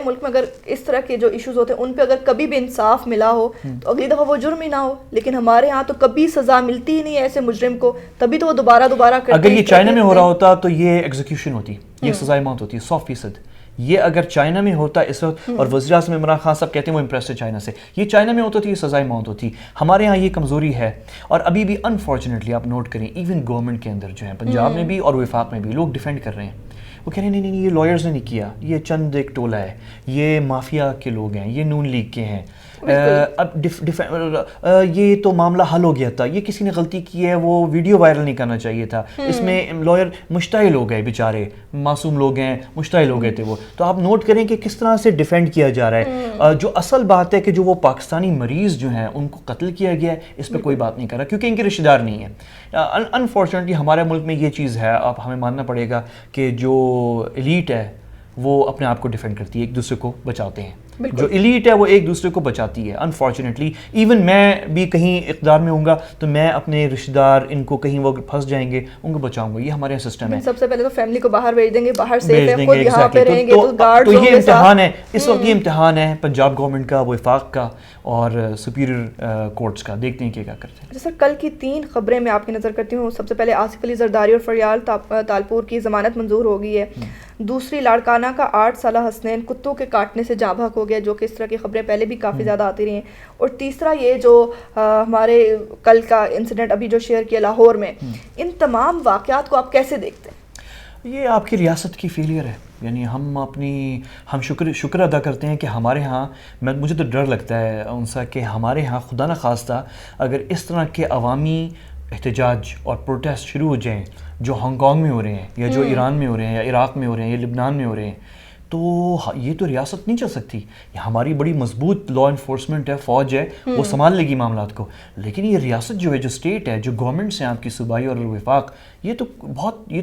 ملک میں اگر اس طرح کے جو ایشوز ہوتے ہیں ان پہ اگر کبھی بھی انصاف ملا ہو تو اگلی دفعہ وہ جرم ہی نہ ہو، لیکن ہمارے ہاں تو کبھی سزا ملتی ہی نہیں ہے ایسے مجرم کو، تبھی تو وہ دوبارہ کرتے ہیں. اگر یہ چائنا میں ہو رہا ہوتا تو یہ ایگزیکیوشن ہوتی، یہ سزائے موت ہوتی 100%. یہ اگر چائنا میں ہوتا اس وقت، اور وزیر اعظم عمران خان صاحب کہتے ہیں وہ امپریس ہے چائنا سے، یہ چائنا میں ہوتا تو یہ سزائے موت ہوتی. ہمارے ہاں یہ کمزوری ہے، اور ابھی بھی انفارچونیٹلی آپ نوٹ کریں ایون گورنمنٹ کے اندر جو ہے پنجاب میں بھی اور وفاق میں بھی لوگ ڈیفینڈ کر رہے ہیں. وہ کہہ رہے ہیں نہیں یہ لائرز نے نہیں کیا، یہ چند ایک ٹولہ ہے، یہ مافیا کے لوگ ہیں، یہ نون لیگ کے ہیں. اب یہ تو معاملہ حل ہو گیا تھا، یہ کسی نے غلطی کی ہے، وہ ویڈیو وائرل نہیں کرنا چاہیے تھا. اس میں لائر مشتعل ہو گئے بیچارے، معصوم لوگ ہیں، مشتعل ہو گئے تھے وہ. تو آپ نوٹ کریں کہ کس طرح سے ڈیفینڈ کیا جا رہا ہے. جو اصل بات ہے کہ جو وہ پاکستانی مریض جو ہیں ان کو قتل کیا گیا ہے، اس پہ کوئی بات نہیں کر رہا کیونکہ ان کے رشتہ دار نہیں ہیں. انفارچونیٹلی ہمارے ملک میں یہ چیز ہے، اب ہمیں ماننا پڑے گا کہ جو ایلیٹ ہے وہ اپنے آپ کو ڈیفینڈ کرتی ہے، ایک دوسرے کو بچاتے ہیں. جو ایلیٹ ہے وہ ایک دوسرے کو بچاتی ہے. انفارچونیٹلی ایون میں بھی کہیں اقتدار میں ہوں گا تو میں اپنے رشتہ دار ان کو کہیں وہ پھنس جائیں گے ان کو بچاؤں گا. یہ ہمارے سسٹم ہے. سب سے پہلے تو فیملی کو باہر بھیج دیں گے، باہر سیف ہے، خود یہاں پہ رہیں گے تو گارڈز تو یہ امتحان ہے اس وقت، یہ امتحان ہے پنجاب گورنمنٹ کا، وفاق کا اور سپیریئر کورٹس کا. دیکھتے ہیں کہ کیا کرتے ہیں. جیسے کل کی 3 خبریں میں آپ کی نظر کرتی ہوں. سب سے پہلے آصف علی زرداری اور فریال تالپور کی ضمانت منظور ہو گئی ہے. دوسری لاڑکانہ کا 8 سالہ حسنین کتوں کے کاٹنے سے جاں بحق ہو گیا، جو کہ اس طرح کی خبریں پہلے بھی کافی زیادہ آتی رہی ہیں. اور تیسرا یہ جو ہمارے کل کا انسیڈنٹ ابھی جو شیئر کیا لاہور میں، ان تمام واقعات کو آپ کیسے دیکھتے ہیں؟ یہ آپ کی ریاست کی فیلئر ہے. یعنی ہم شکر ادا کرتے ہیں کہ ہمارے ہاں، مجھے تو ڈر لگتا ہے ان سے کہ ہمارے ہاں خدا نہ خواستہ اگر اس طرح کے عوامی احتجاج اور پروٹیسٹ شروع ہو جائیں جو ہانگ کانگ میں ہو رہے ہیں، یا جو ایران میں ہو رہے ہیں، یا عراق میں ہو رہے ہیں، یا لبنان میں ہو رہے ہیں، تو یہ تو ریاست نہیں چل سکتی. یہ ہماری بڑی مضبوط لا انفورسمنٹ ہے، فوج ہے، وہ سنبھال لے گی معاملات کو. لیکن یہ ریاست جو ہے، جو اسٹیٹ ہے، جو گورنمنٹس ہیں آپ کی صوبائی اور وفاق، یہ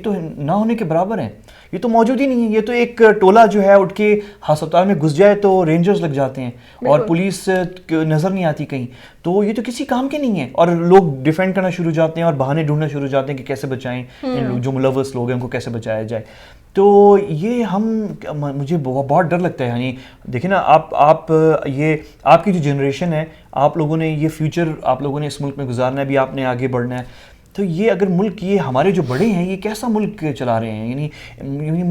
تو نہ ہونے کے برابر ہیں. یہ تو موجود ہی نہیں ہے. یہ تو ایک ٹولہ جو ہے اٹھ کے ہسپتال میں گھس جائے تو رینجرز لگ جاتے ہیں اور پولیس نظر نہیں آتی کہیں. تو یہ تو کسی کام کے نہیں ہے، اور لوگ ڈیفینڈ کرنا شروع جاتے ہیں اور بہانے ڈھونڈنا شروع جاتے ہیں کہ کیسے بچائیں جو ملوث لوگ ہیں ان کو کیسے بچایا جائے. تو یہ مجھے بہت ڈر لگتا ہے. یعنی دیکھیں نا آپ یہ آپ کی جو جنریشن ہے، آپ لوگوں نے یہ فیوچر آپ لوگوں نے اس ملک میں گزارنا ہے، بھی آپ نے آگے بڑھنا ہے. تو یہ اگر ملک، یہ ہمارے جو بڑے ہیں یہ کیسا ملک چلا رہے ہیں. یعنی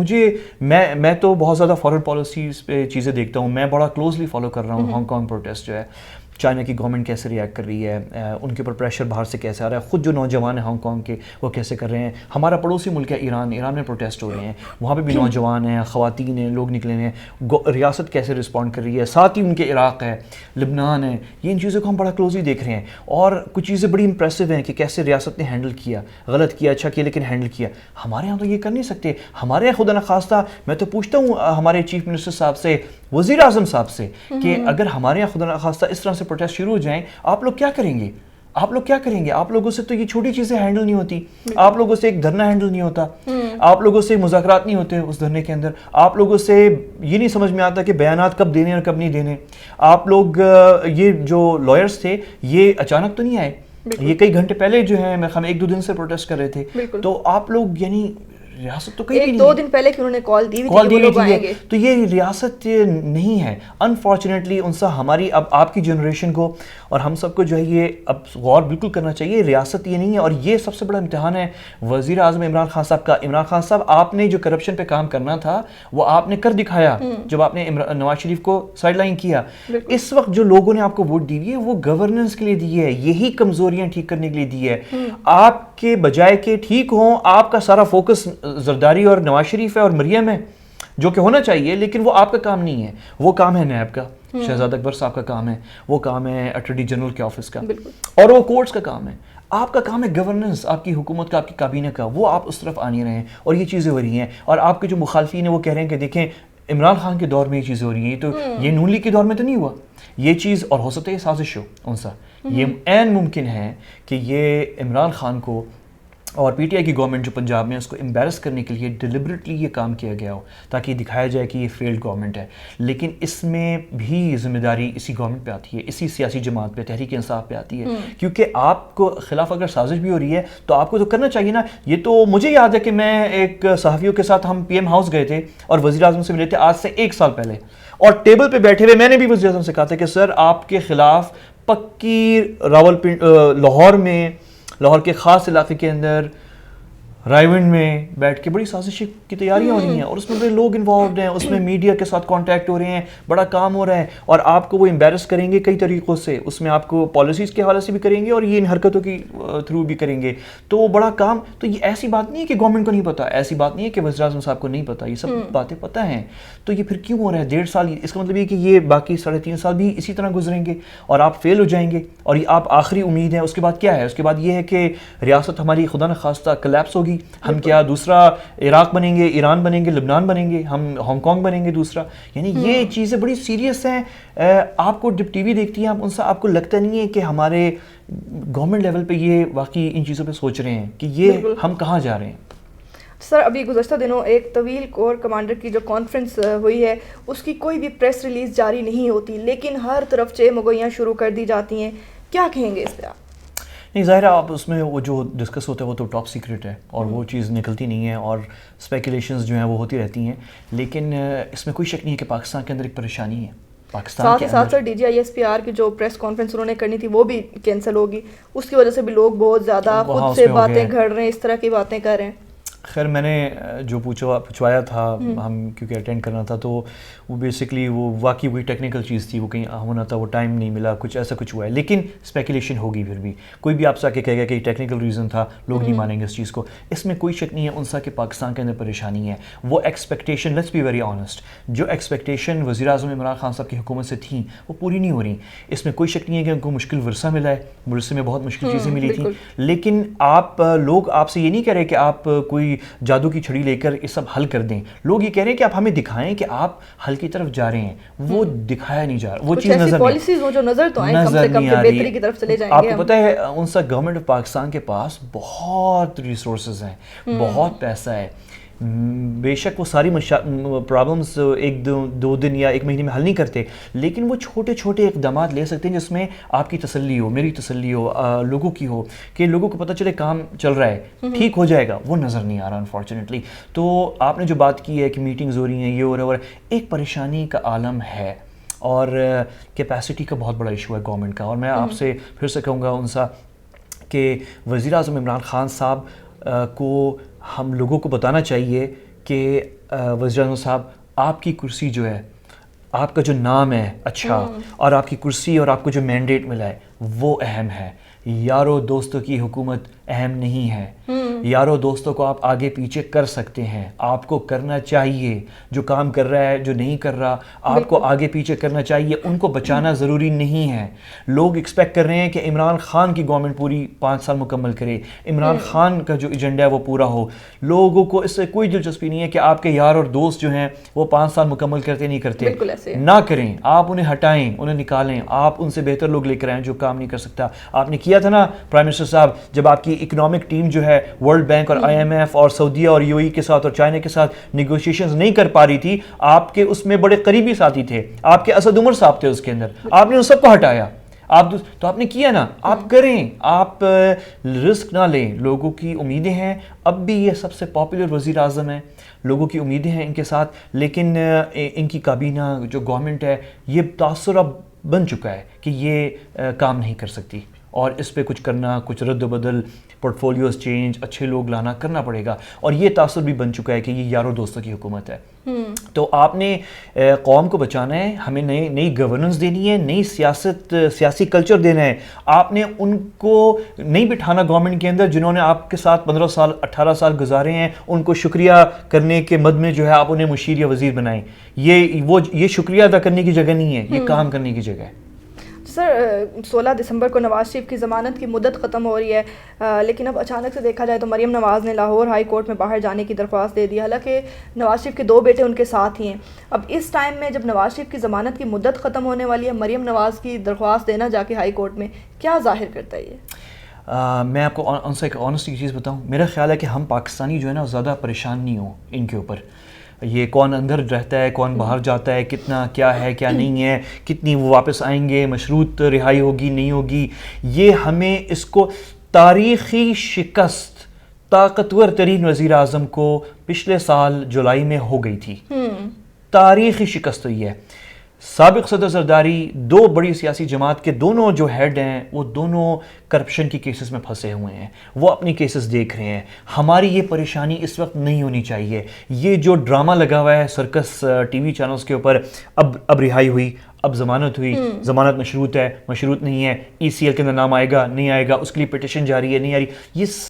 میں تو بہت زیادہ فارن پالیسیز پہ چیزیں دیکھتا ہوں. میں بڑا کلوزلی فالو کر رہا ہوں ہانگ کانگ پروٹیسٹ جو ہے، چائنا کی گورنمنٹ کیسے ریئیکٹ کر رہی ہے، ان کے اوپر پریشر باہر سے کیسے آ رہا ہے، خود جو نوجوان ہیں ہانگ کانگ کے وہ کیسے کر رہے ہیں. ہمارا پڑوسی ملک ہے ایران میں پروٹیسٹ ہو رہے ہیں، وہاں پہ بھی نوجوان ہیں، خواتین ہیں، لوگ نکلے ہیں. ریاست کیسے رسپونڈ کر رہی ہے، ساتھ ہی ان کے عراق ہے، لبنان ہے. یہ ان چیزوں کو ہم بڑا کلوزلی دیکھ رہے ہیں، اور کچھ چیزیں بڑی امپریسو ہیں کہ کیسے ریاست نے ہینڈل کیا، غلط کیا، اچھا کیا، لیکن ہینڈل کیا. ہمارے یہاں تو یہ کر نہیں سکتے. ہمارے یہاں خدا نخواستہ میں تو پوچھتا ہوں ہمارے چیف منسٹر صاحب سے، وزیر اعظم صاحب سے، کہ اگر ہمارے یہاں خدا نخواستہ اس طرح سے پروٹیسٹ شروع ہو جائیں، آپ لوگ کیا کریں گے؟ آپ لوگوں سے تو یہ چھوٹی چیزیں ہینڈل نہیں ہوتی. آپ لوگوں سے ایک دھرنا ہینڈل نہیں ہوتا، آپ لوگوں سے مذاکرات نہیں ہوتے اس دھرنے کے اندر، آپ لوگوں سے یہ نہیں سمجھ میں آتا کہ بیانات کب دینے اور کب نہیں دینے. آپ لوگ یہ جو لائرز تھے یہ اچانک تو نہیں آئے، یہ کئی گھنٹے پہلے جو ہے میں 1-2 دن سے پروٹیسٹ کر رہے تھے. تو آپ لوگ یعنی ریاست تو کہیں بھی نہیں، 1-2 دن پہلے کہ انہوں نے کال دی ہوئی تھی. تو یہ ریاست نہیں ہے انفارچونیٹلی. ان سے ہماری اب آپ کی جنریشن کو اور ہم سب کو جو ہے یہ اب غور بالکل کرنا چاہیے. ریاست یہ نہیں ہے، اور یہ سب سے بڑا امتحان ہے وزیر اعظم عمران خان صاحب کا. عمران خان صاحب، آپ نے جو کرپشن پہ کام کرنا تھا وہ آپ نے کر دکھایا جب آپ نے نواز شریف کو سائڈ لائن کیا. اس وقت جو لوگوں نے آپ کو ووٹ دی ہے وہ گورننس کے لیے دی ہے، یہی کمزوریاں ٹھیک کرنے کے لیے دی ہے. آپ کے بجائے کہ ٹھیک ہوں، آپ کا سارا فوکس زرداری اور نواز شریف ہے اور مریم ہے، جو کہ ہونا چاہیے، لیکن وہ آپ کا کام نہیں ہے. وہ کام ہے نیب کا، شہزاد اکبر صاحب کا کام ہے، وہ کام ہے اٹارنی جنرل کے آفس کا، اور وہ کورٹس کا کام ہے. آپ کا کام ہے گورننس، آپ کی حکومت کا، آپ کی کابینہ کا. وہ آپ اس طرف آ نہیں رہے ہیں اور یہ چیزیں ہو رہی ہیں. اور آپ کے جو مخالفین ہیں وہ کہہ رہے ہیں کہ دیکھیں عمران خان کے دور میں یہ چیزیں ہو رہی ہیں، تو یہ نون لیگ کے دور میں تو نہیں ہوا یہ چیز. اور ہو سکتا ہے یہ سازش ہو ان سا. یہ عین ممکن ہے کہ یہ عمران خان کو اور پی ٹی آئی کی گورنمنٹ جو پنجاب میں اس کو امبیرس کرنے کے لیے ڈیلیبریٹلی یہ کام کیا گیا ہو تاکہ یہ دکھایا جائے کہ یہ فیلڈ گورنمنٹ ہے. لیکن اس میں بھی ذمہ داری اسی گورنمنٹ پہ آتی ہے، اسی سیاسی جماعت پہ، تحریک انصاف پہ آتی ہے. کیونکہ آپ کو خلاف اگر سازش بھی ہو رہی ہے تو آپ کو تو کرنا چاہیے نا. یہ تو مجھے یاد ہے کہ میں ایک صحافیوں کے ساتھ ہم پی ایم ہاؤس گئے تھے اور وزیر اعظم سے ملے تھے آج سے 1 سال پہلے، اور ٹیبل پہ بیٹھے ہوئے میں نے بھی وزیر اعظم سے کہا تھا کہ سر آپ کے خلاف پکی لاہور کے خاص علاقے کے اندر رائیونڈ میں بیٹھ کے بڑی سازش کی تیاریاں ہو رہی ہیں اور اس میں بڑے لوگ انوالوڈ ہیں, اس میں میڈیا کے ساتھ کانٹیکٹ ہو رہے ہیں, بڑا کام ہو رہا ہے, اور آپ کو وہ امبیرس کریں گے کئی طریقوں سے, اس میں آپ کو پالیسیز کے حوالے سے بھی کریں گے اور یہ ان حرکتوں کی تھرو بھی کریں گے. تو وہ بڑا کام, تو یہ ایسی بات نہیں ہے کہ گورنمنٹ کو نہیں پتا, ایسی بات نہیں ہے کہ وزیر اعظم صاحب کو نہیں پتا, یہ سب باتیں پتہ ہیں. تو یہ پھر کیوں ہو رہا ہے 1.5 سال؟ اس کا مطلب یہ کہ یہ باقی 3.5 سال بھی اسی طرح گزریں گے اور آپ فیل ہو جائیں گے, اور یہ آپ آخری امید ہے. اس کے بعد کیا ہے؟ اس کے بعد یہ ہے کہ ریاست ہماری خدا نخواستہ کلیپس ہوگی, ہم کیا دوسرا عراق بنیں گے, ایران بنیں گے, لبنان بنیں گے, ہم ہانگ کانگ بنیں گے دوسرا. یعنی یہ چیزیں بڑی سیریس ہیں. آپ کو جب ٹی وی دیکھتی ہیں آپ ان سے آپ کو لگتا نہیں ہے کہ ہمارے گورنمنٹ لیول پہ یہ واقعی ان چیزوں پہ سوچ رہے ہیں کہ یہ ہم کہاں جا رہے ہیں. سر ابھی گزشتہ دنوں ایک طویل کور کمانڈر کی جو کانفرنس ہوئی ہے اس کی کوئی بھی پریس ریلیز جاری نہیں ہوتی, لیکن ہر طرف چہ مگویاں شروع کر دی جاتی ہیں. کیا کہیں گے اس پہ آپ؟ نہیں, ظاہر ہے آپ اس میں وہ جو ڈسکس ہوتا ہے وہ تو ٹاپ سیکرٹ ہے اور وہ چیز نکلتی نہیں ہے اور اسپیکولیشنز جو ہیں وہ ہوتی رہتی ہیں. لیکن اس میں کوئی شک نہیں ہے کہ پاکستان کے اندر ایک پریشانی ہے. ساتھ ہی ساتھ sir D G I S P R کی جو پریس کانفرنس انہوں نے کرنی تھی وہ بھی کینسل ہوگی, اس کی وجہ سے بھی لوگ بہت زیادہ خود سے باتیں گھڑ رہے ہیں, اس طرح کی باتیں کر رہے ہیں. خیر میں نے جو پوچھوایا تھا, ہم کیونکہ اٹینڈ کرنا تھا, تو وہ بیسکلی وہ واقعی وہی ٹیکنیکل چیز تھی, وہ کہیں ہونا تھا, وہ ٹائم نہیں ملا, کچھ ایسا کچھ ہوا ہے. لیکن اسپیکولیشن ہوگی, پھر بھی کوئی بھی آپ سے آ کے کہے گا کہ یہ ٹیکنیکل ریزن تھا, لوگ نہیں مانیں گے اس چیز کو. اس میں کوئی شک نہیں ہے ان سا کہ پاکستان کے اندر پریشانی ہے. وہ expectation, let's be very honest, جو ایکسپیکٹیشن وزیر اعظم عمران خان صاحب کی حکومت سے تھیں وہ پوری نہیں ہو رہی. اس میں کوئی شک نہیں ہے کہ ان کو مشکل ورثہ ملا ہے, ورثے میں بہت مشکل چیزیں ملی تھیں. لیکن لوگ آپ سے یہ نہیں کہہ رہے کہ آپ کوئی جادو کی لے کر یہ سب حل کر دیں. لوگ یہ کہہ رہے ہیں کہ آپ ہمیں دکھائیں کہ آپ حل کی طرف جا رہے ہیں. وہ دکھایا نہیں جا رہا, وہ چیز نظر نہیں آ رہی. آپ کو پتہ ہے ان سا گورنمنٹ آف پاکستان کے پاس بہت ریسورسز ہیں, بہت پیسہ ہے. بے شک وہ ساری پرابلمس ایک دو دن یا ایک مہینے میں حل نہیں کرتے, لیکن وہ چھوٹے چھوٹے اقدامات لے سکتے ہیں جس میں آپ کی تسلی ہو, میری تسلی ہو, لوگوں کی ہو, کہ لوگوں کو پتہ چلے کام چل رہا ہے, ٹھیک ہو جائے گا. وہ نظر نہیں آ رہا انفارچونیٹلی. تو آپ نے جو بات کی ہے کہ میٹنگز ہو رہی ہیں, یہ ہو رہا ہے, ایک پریشانی کا عالم ہے اور کیپیسٹی کا بہت بڑا ایشو ہے گورنمنٹ کا. اور میں آپ سے پھر سے کہوں گا ان سا کہ وزیر اعظم عمران خان صاحب کو ہم لوگوں کو بتانا چاہیے کہ وزیر اعظم صاحب آپ کی کرسی جو ہے, آپ کا جو نام ہے اچھا, اور آپ کی کرسی اور آپ کو جو مینڈیٹ ملا ہے وہ اہم ہے. یارو دوستوں کی حکومت اہم نہیں ہے. یارو دوستوں کو آپ آگے پیچھے کر سکتے ہیں, آپ کو کرنا چاہیے. جو کام کر رہا ہے, جو نہیں کر رہا, آپ کو آگے پیچھے کرنا چاہیے. ان کو بچانا ضروری نہیں ہے. لوگ ایکسپیکٹ کر رہے ہیں کہ عمران خان کی گورنمنٹ پوری 5 سال مکمل کرے, عمران خان کا جو ایجنڈا ہے وہ پورا ہو. لوگوں کو اس سے کوئی دلچسپی نہیں ہے کہ آپ کے یار اور دوست جو ہیں وہ 5 سال مکمل کرتے نہیں کرتے. نہ کریں, آپ انہیں ہٹائیں, انہیں نکالیں, آپ ان سے بہتر لوگ لے کر آئیں جو کام نہیں کر سکتا. آپ نے کیا تھا نا پرائم منسٹر صاحب, جب آپ کی اکنامک ٹیم جو ہے ورلڈ بینک اور آئی ایم ایف اور سعودیہ اور یو اے کے ساتھ اور چائنا کے ساتھ نیگوشیشنز نہیں کر پا رہی تھی, آپ کے اس میں بڑے قریبی ساتھی تھے, آپ کے اسد عمر صاحب تھے اس کے اندر, آپ نے ان سب کو ہٹایا. تو آپ نے کیا نا, آپ کریں, آپ رسک نہ لیں. لوگوں کی امیدیں ہیں, اب بھی یہ سب سے پاپولر وزیر اعظم ہیں, لوگوں کی امیدیں ہیں ان کے ساتھ, لیکن ان کی کابینہ جو گورنمنٹ ہے یہ تاثر اب بن چکا ہے کہ یہ کام نہیں کر سکتی, اور اس پہ کچھ کرنا, کچھ رد و بدل, پورٹ فولیوز چینج, اچھے لوگ لانا کرنا پڑے گا. اور یہ تاثر بھی بن چکا ہے کہ یہ یاروں دوستوں کی حکومت ہے. تو آپ نے قوم کو بچانا ہے, ہمیں نئی گورننس دینی ہے, نئی سیاسی کلچر دینا ہے. آپ نے ان کو نہیں بٹھانا گورنمنٹ کے اندر جنہوں نے آپ کے ساتھ 15 سال 18 سال گزارے ہیں. ان کو شکریہ کرنے کے مد میں جو ہے آپ انہیں مشیر یا وزیر بنائیں. یہ شکریہ ادا کرنے کی جگہ نہیں ہے, یہ کام کرنے کی جگہ ہے. سر 16 دسمبر کو نواز شریف کی ضمانت کی مدت ختم ہو رہی ہے, لیکن اب اچانک سے دیکھا جائے تو مریم نواز نے لاہور ہائی کورٹ میں باہر جانے کی درخواست دے دی, حالانکہ نواز شریف کے 2 بیٹے ان کے ساتھ ہی ہیں. اب اس ٹائم میں جب نواز شریف کی ضمانت کی مدت ختم ہونے والی ہے, مریم نواز کی درخواست دینا جا کے ہائی کورٹ میں, کیا ظاہر کرتا ہے یہ؟ میں آپ کو ان سے ایک آنیسٹ چیز بتاؤں, میرا خیال ہے کہ ہم پاکستانی جو ہے نا زیادہ پریشان نہیں ہوں ان کے اوپر. یہ کون اندر رہتا ہے, کون باہر جاتا ہے, کتنا کیا ہے کیا نہیں ہے, کتنی وہ واپس آئیں گے, مشروط رہائی ہوگی نہیں ہوگی, یہ ہمیں اس کو تاریخی شکست طاقتور ترین وزیر اعظم کو پچھلے سال جولائی میں ہو گئی تھی. تاریخی شکست ہوئی ہے. سابق صدر زرداری دو بڑی سیاسی جماعت کے دونوں جو ہیڈ ہیں وہ دونوں کرپشن کی کیسز میں پھنسے ہوئے ہیں, وہ اپنی کیسز دیکھ رہے ہیں. ہماری یہ پریشانی اس وقت نہیں ہونی چاہیے. یہ جو ڈرامہ لگا ہوا ہے سرکس ٹی وی چینلز کے اوپر, اب رہائی ہوئی, اب ضمانت ہوئی, ضمانت مشروط ہے, مشروط نہیں ہے, ای سی ایل کے اندر نام آئے گا نہیں آئے گا, اس کے لیے پٹیشن جاری ہے نہیں آ رہی, یہ